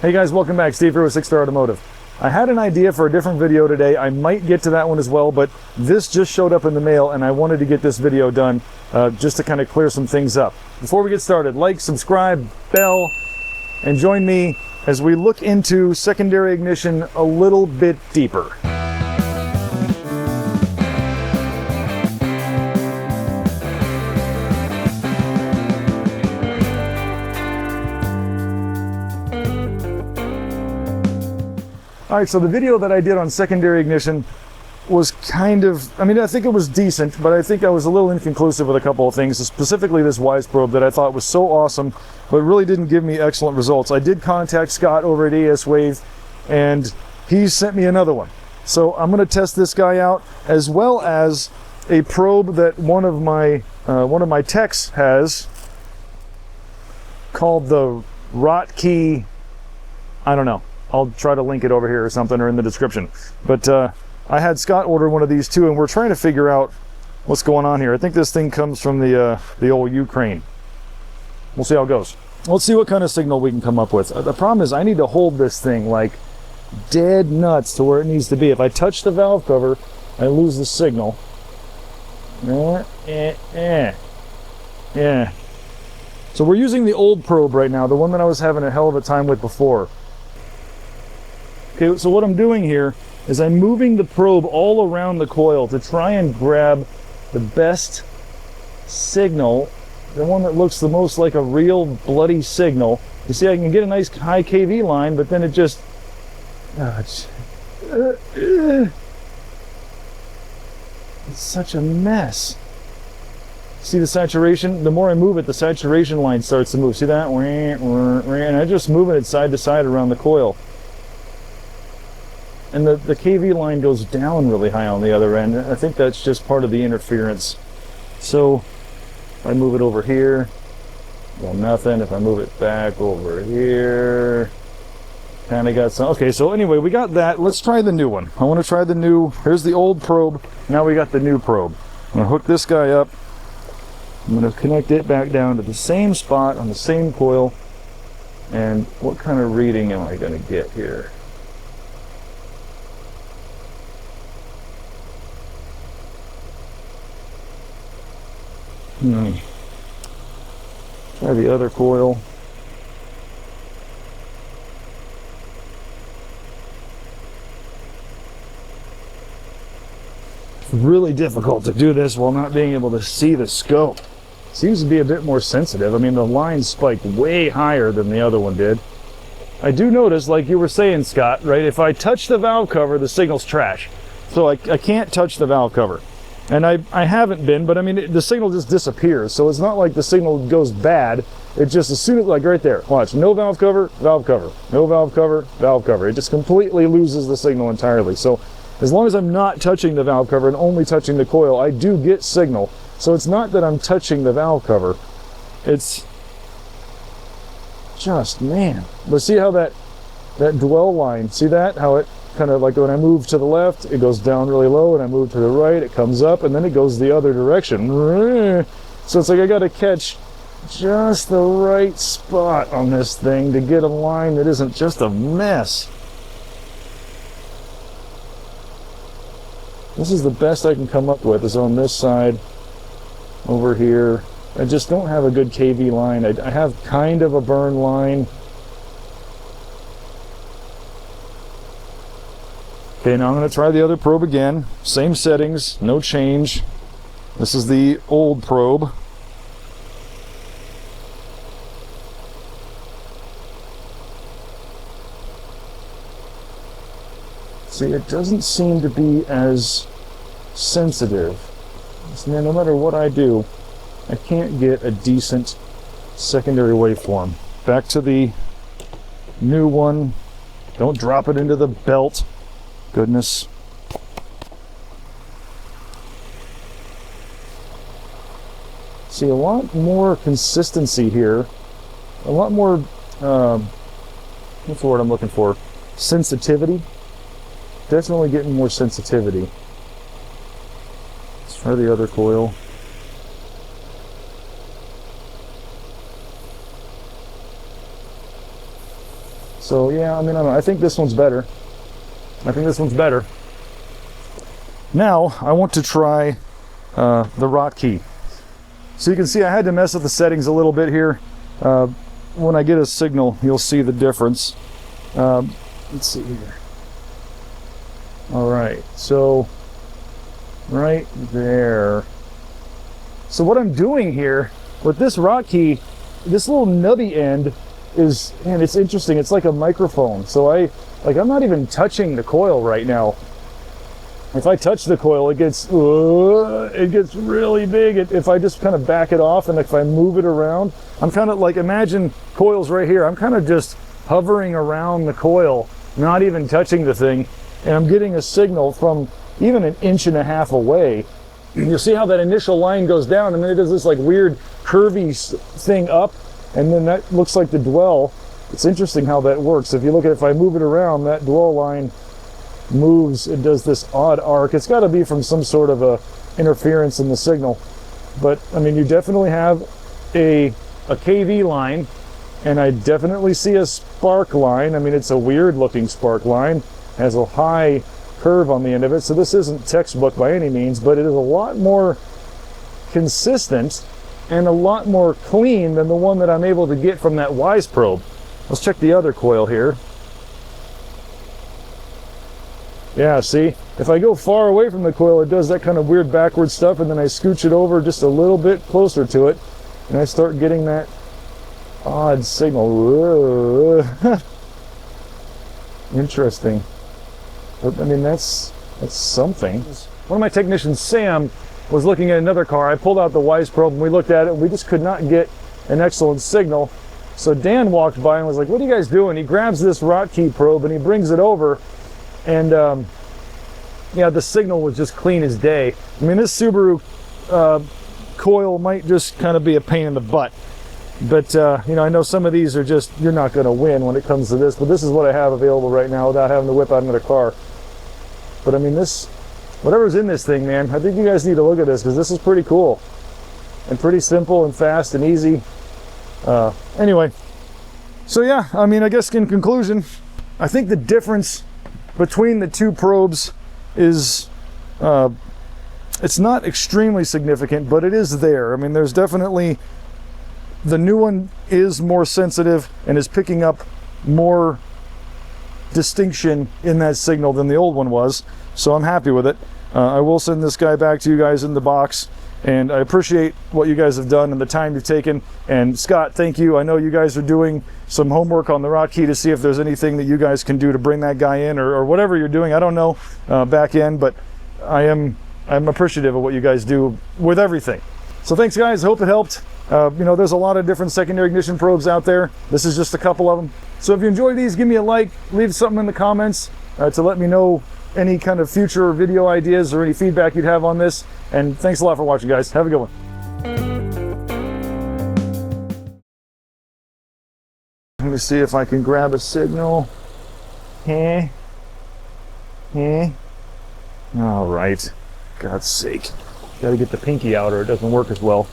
Hey guys, welcome back. Steve here with 6 Star Automotive. I had an idea for a different video today. I might get to that one as well, but this just showed up in the mail and I wanted to get this video done just to kind of clear some things up. Before we get started, like, subscribe, bell, and join me as we look into secondary ignition a little bit deeper. All right, so the video that I did on secondary ignition was kind of, I think it was decent, but I think I was a little inconclusive with a couple of things, specifically this Wyze probe that I thought was so awesome, but really didn't give me excellent results. I did contact Scott over at AESwave, and he sent me another one. So I'm gonna test this guy out, as well as a probe that one of my techs has called the Rotkee, I don't know. I'll try to link it over here or something, or in the description. But I had Scott order one of these too, and we're trying to figure out what's going on here. I think this thing comes from the old Ukraine. We'll see how it goes. Let's see what kind of signal we can come up with. The problem is I need to hold this thing like dead nuts to where it needs to be. If I touch the valve cover, I lose the signal. Yeah. So we're using the old probe right now, the one that I was having a hell of a time with before. Okay, so what I'm doing here is I'm moving the probe all around the coil to try and grab the best signal, the one that looks the most like a real bloody signal. You see, I can get a nice high kV line, but then it just... it's such a mess. See the saturation? The more I move it, the saturation line starts to move. See that? And I'm just moving it side to side around the coil. And the kV line goes down really high on the other end. I think that's just part of the interference. So if I move it over here, well, nothing. If I move it back over here, kind of got some. Okay, so anyway, we got that. Let's try the new one. I want to try the new. Here's the old probe. Now we got the new probe. I'm going to hook this guy up. I'm going to connect it back down to the same spot on the same coil. And what kind of reading am I going to get here? Try the other coil. It's really difficult to do this while not being able to see the scope. Seems to be a bit more sensitive. The line spiked way higher than the other one did. I do notice, like you were saying, Scott, right? If I touch the valve cover, the signal's trash. So I can't touch the valve cover. And I haven't been, but the signal just disappears. So it's not like the signal goes bad. It just, as soon as, like right there, watch, no valve cover, valve cover, no valve cover, valve cover. It just completely loses the signal entirely. So as long as I'm not touching the valve cover and only touching the coil, I do get signal. So it's not that I'm touching the valve cover. It's just, man. But see how that dwell line, see that? How it kind of like when I move to the left, it goes down really low, and I move to the right, it comes up, and then it goes the other direction. So it's like I got to catch just the right spot on this thing to get a line that isn't just a mess. This is the best I can come up with, is on this side over here. I just don't have a good kV line. I have kind of a burn line. Okay, now I'm going to try the other probe again. Same settings, no change. This is the old probe. See, it doesn't seem to be as sensitive. No matter what I do, I can't get a decent secondary waveform. Back to the new one. Don't drop it into the belt. Goodness. See, a lot more consistency here. A lot more, what's the word I'm looking for? Sensitivity. Definitely getting more sensitivity. Let's try the other coil. So yeah, I mean, I don't know. I think this one's better. I think this one's better. Now, I want to try the Rotkee. So you can see I had to mess with the settings a little bit here. When I get a signal, you'll see the difference. Let's see here. All right, so right there. So what I'm doing here with this Rotkee, this little nubby end is, and it's interesting, it's like a microphone. So I'm not even touching the coil right now. If I touch the coil, it gets really big. If I just kind of back it off and if I move it around, I'm kind of like, imagine coils right here. I'm kind of just hovering around the coil, not even touching the thing, and I'm getting a signal from even 1.5 inches away. You'll see how that initial line goes down, and then it does this like weird curvy thing up, and then that looks like the dwell. It's interesting how that works. If you look at, if I move it around, that dwell line moves, it does this odd arc. It's got to be from some sort of a interference in the signal. But I mean, you definitely have a KV line, and I definitely see a spark line. I mean, it's a weird looking spark line, it has a high curve on the end of it, so this isn't textbook by any means, but it is a lot more consistent and a lot more clean than the one that I'm able to get from that Wyze probe. Let's check the other coil here. Yeah, see, if I go far away from the coil, it does that kind of weird backward stuff, and then I scooch it over just a little bit closer to it, and I start getting that odd signal. Interesting. But, I mean, that's something. One of my technicians, Sam, was looking at another car. I pulled out the Wyze probe, and we looked at it, and we just could not get an excellent signal. So Dan walked by and was like, "What are you guys doing?" He grabs this Rotkee probe, and he brings it over. And yeah, the signal was just clean as day. I mean, this Subaru coil might just kind of be a pain in the butt. But, you know, I know some of these are just, you're not going to win when it comes to this. But this is what I have available right now without having to whip out another car. But, I mean, this, whatever's in this thing, man, I think you guys need to look at this because this is pretty cool. And pretty simple and fast and easy. Anyway, so yeah, I mean, I guess in conclusion, I think the difference between the two probes is, it's not extremely significant, but it is there. I mean, there's definitely, the new one is more sensitive and is picking up more distinction in that signal than the old one was, so I'm happy with it. I will send this guy back to you guys in the box, and I appreciate what you guys have done and the time you've taken. And Scott, thank you. I know you guys are doing some homework on the Rotkee to see if there's anything that you guys can do to bring that guy in, or whatever you're doing. I don't know back end, but I'm appreciative of what you guys do with everything. So thanks, guys. I hope it helped. You know, there's a lot of different secondary ignition probes out there. This is just a couple of them. So if you enjoy these, give me a like, leave something in the comments to let me know any kind of future video ideas or any feedback you'd have on this. And thanks a lot for watching, guys. Have a good one. Let me see if I can grab a signal. All right. God's sake. Got to get the pinky out or it doesn't work as well.